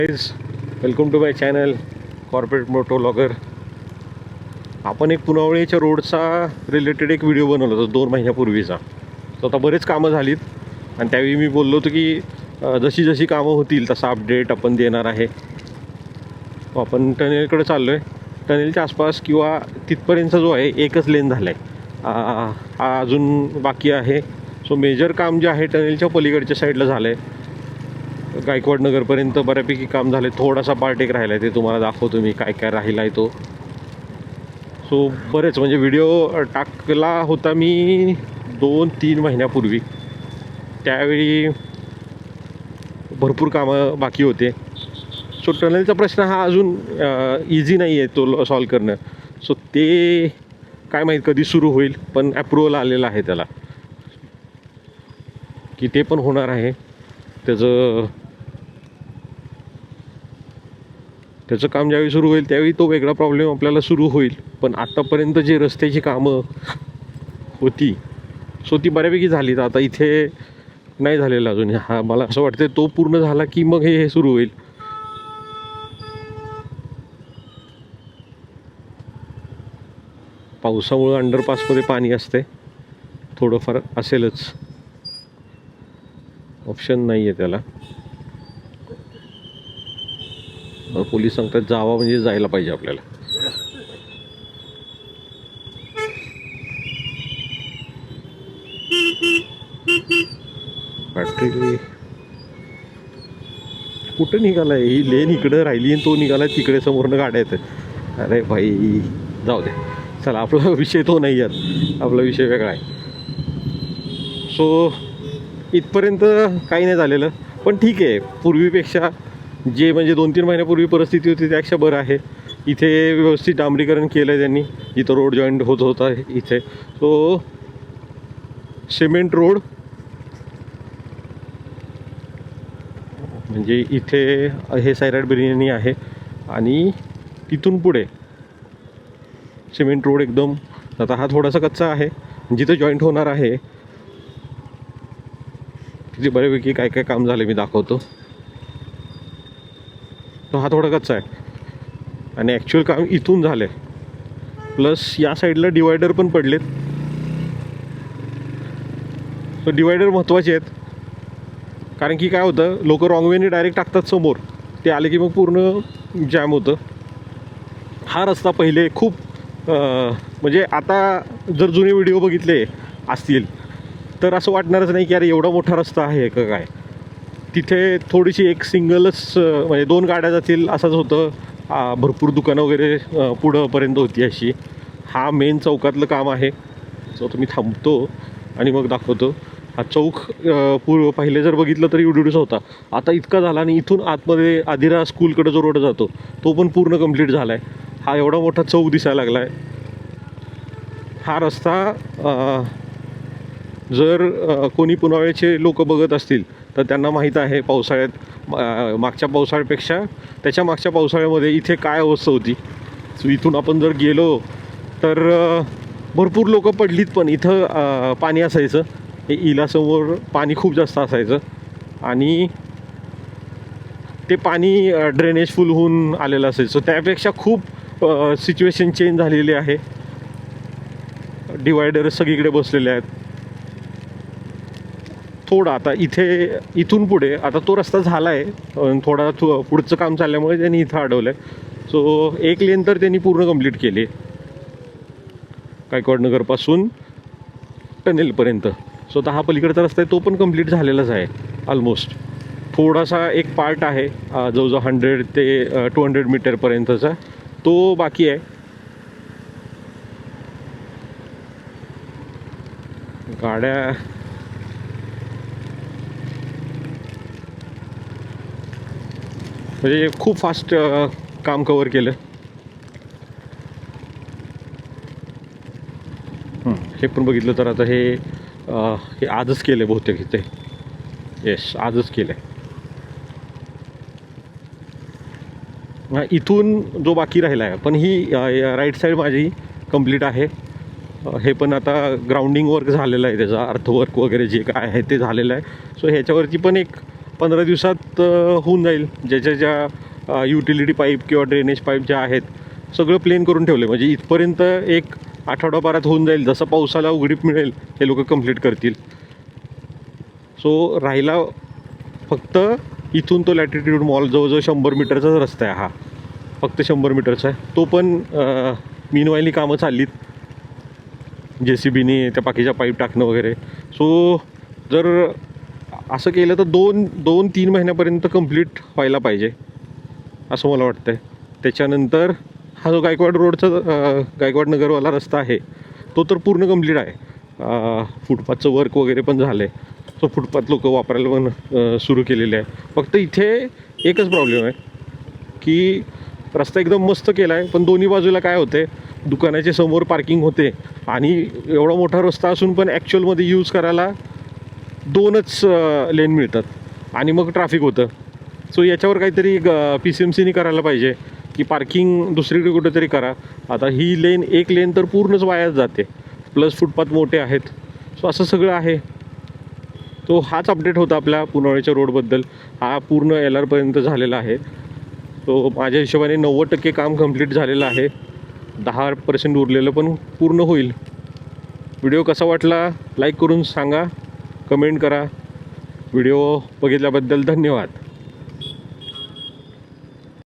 Guys, welcome to my channel corporate moto vlogger. आपण एक पुनावळीच्या रोडचा related एक व्हिडिओ बनवला होता 2 महिन्यापूर्वीचा. तर आता बरेच कामं झालीत आणि त्यावेळी मी बोललो होतो की जशी जशी कामं होतील तसा अपडेट आपण देणार आहे. आपण टनेलकडे चाललो आहे. टनेलच्या आसपास किंवा तिथपर्यंतचा जो आहे एकच लेन झाला आहे, हा अजून बाकी आहे. सो मेजर काम जे आहे टनेलच्या पलीकडच्या साईडला झालं आहे. गायकवाड नगरपर्यंत बऱ्यापैकी काम झाले. थोडासा पार्ट एक राहिला आहे, ते तुम्हाला दाखवतो मी काय काय राहिला आहे तो. सो बरेच म्हणजे व्हिडिओ टाकला होता मी 2-3 महिन्यापूर्वी. त्यावेळी भरपूर कामं बाकी होते. सो टनेलचा प्रश्न हा अजून इझी नाही आहे तो सॉल्व करणं. सो ते काय माहीत कधी सुरू होईल, पण ॲप्रुव्हल आलेलं आहे त्याला की ते पण होणार आहे. त्याचं काम ज्यावेळी सुरू होईल त्यावेळी तो वेगळा प्रॉब्लेम आपल्याला सुरू होईल. पण आत्तापर्यंत जे रस्त्याची कामं होती सो ती बऱ्यापैकी झाली. तर आता इथे नाही झालेलं अजून. हा मला असं वाटतं तो पूर्ण झाला की मग हे सुरू होईल. पावसामुळं अंडरपासमध्ये पाणी असते, थोडंफार असेलच, ऑप्शन नाही आहे त्याला. पोलीस सांगतात जावा म्हणजे जायला पाहिजे आपल्याला. बॅटरी कुठं निघालाय? ही लेन इकडं राहिली आणि तो निघालाय तिकडे, समोरनं गाड्या येतात. अरे भाई जाऊ दे, चला आपला विषय तो नाही आहेत, आपला विषय वेगळा आहे. सो इथपर्यंत काही नाही झालेलं, पण ठीक आहे. पूर्वीपेक्षा जे म्हणजे 2-3 महिन्यापूर्वी परिस्थिती होती त्यापेक्षा बरं आहे. इथे व्यवस्थित डांबरीकरण केलं आहे त्यांनी, इथं रोड जॉईंट होत होता इथे. सो सिमेंट रोड म्हणजे इथे हे सैराट बिर्याणी आहे आणि तिथून पुढे सिमेंट रोड एकदम. आता हा थोडासा कच्चा आहे, जिथं जॉईंट होणार आहे तिथे बऱ्यापैकी काय काय काम झालं मी दाखवतो. तो हा थोडा कच्चा आहे आणि ॲक्च्युअल काम इथून झालं आहे. प्लस या साईडला डिवायडर पण पडलेत. तो डिवायडर महत्त्वाचे आहेत, कारण की काय होतं, लोक रॉंग वेने डायरेक्ट टाकतात समोर, ते आले की मग पूर्ण जॅम होतं. हा रस्ता पहिले खूप म्हणजे आता जर जुने व्हिडिओ बघितले असतील तर असं वाटणारच नाही की अरे एवढा मोठा रस्ता आहे का काय. तिथे थोडीशी एक सिंगलच म्हणजे 2 गाड्या जातील असंच होतं. भरपूर दुकानं वगैरे पुढंपर्यंत होती अशी. हा मेन चौकातलं काम आहे. सो तुम्ही थांबतो आणि मग दाखवतो. हा चौक पहिले जर बघितलं तर एवढूच होता, आता इतका झाला. आणि इथून आतमध्ये आदिरा स्कूलकडे जो रोड जातो तो पण पूर्ण कंप्लीट झाला आहे. हा एवढा मोठा चौक दिसायला लागला आहे. हा रस्ता जर कोणी पुनावळ्याचे लोक बघत असतील तर त्यांना माहीत आहे पावसाळ्यात मागच्या पावसाळ्यापेक्षा त्याच्या मागच्या पावसाळ्यामध्ये इथे काय अवस्था होती. सो इथून आपण जर गेलो तर भरपूर लोक पडलीत, पण इथं पाणी असायचं. हे इलासमोर पाणी खूप जास्त असायचं आणि ते पाणी ड्रेनेज फुल होऊन आलेलं असायचं. त्यापेक्षा खूप सिच्युएशन चेंज झालेली आहे. डिवायडर सगळीकडे बसलेले आहेत. थोडा आता इथून पुढे आता तो रस्ता झाला आहे, थोडा पुढचं काम चालल्यामुळे त्यांनी इथं अडवलं आहे. सो एक लेन तर त्यांनी पूर्ण कंप्लीट केली गायकवाड नगरपासून टनेलपर्यंत. सो आता हा पलीकडचा रस्ता आहे तो पण कंप्लीट झालेलाच आहे ऑलमोस्ट. थोडासा एक पार्ट आहे जवळजवळ 100 ते 200 मीटरपर्यंतचा, तो बाकी आहे. गाड्या म्हणजे खूप फास्ट काम कवर केलं. हे पण बघितलं तर आता हे आजच केलं बहुतेक इथे. येस, आजच केलं आहे. इथून जो बाकी राहिला आहे, पण ही राईट साईड माझी कंप्लीट आहे. हे पण आता ग्राउंडिंग वर्क झालेलं आहे, त्याचा अर्थवर्क वगैरे जे काय आहे ते झालेलं आहे. सो ह्याच्यावरती पण एक 15 दिवसात होऊन जाईल. ज्याच्या ज्या युटिलिटी पाईप किंवा ड्रेनेज पाईप ज्या आहेत सगळं प्लेन करून ठेवलं, म्हणजे इथपर्यंत एक आठवडाभरात होऊन जाईल. जसं पावसाला उघडीप मिळेल हे लोक कंप्लीट करतील. सो राहिला फक्त इथून तो लॅटिट्यूड मॉल जवळजवळ 100 मीटरचाच रस्ता आहे हा, फक्त 100 मीटरचा आहे. तो पण मीनवाईली कामं चाललीत, JCBने त्या बाकीच्या पाईप टाकणं वगैरे. सो जर असं केलं तर 2-3 महिन्यापर्यंत कंप्लीट व्हायला पाहिजे असं मला वाटतं आहे. त्याच्यानंतर हा जो गायकवाड रोडचा गायकवाड नगरवाला रस्ता आहे तो तर पूर्ण कंप्लीट आहे. फुटपाथचं वर्क वगैरे पण झालं आहे. सो फुटपाथ लोक वापरायला पण सुरू केलेले आहे. फक्त इथे एकच प्रॉब्लेम आहे की रस्ता एकदम मस्त केला आहे, पण दोन्ही बाजूला काय होते, दुकानाच्या समोर पार्किंग होते आणि एवढा मोठा रस्ता असून पण ॲक्च्युअलमध्ये यूज करायला 2च लेन मिळतात आणि मग ट्रॅफिक होतं. सो याच्यावर काहीतरी PCMCने करायला पाहिजे की पार्किंग दुसरीकडे कुठेतरी करा. आता ही एक लेन तर पूर्णच वायाच जाते, प्लस फुटपाथ मोठे आहेत. सो असं सगळं आहे. तो हाच अपडेट होता आपल्या पुनावळीच्या रोडबद्दल. हा पूर्ण LRपर्यंत झालेला आहे. तो माझ्या हिशोबाने 90% काम कंप्लीट झालेलं आहे. 10% उरलेलं पण पूर्ण होईल. व्हिडिओ कसा वाटला लाईक करून सांगा, कमेंट करा. व्हिडिओ बघितल्याबद्दल धन्यवाद.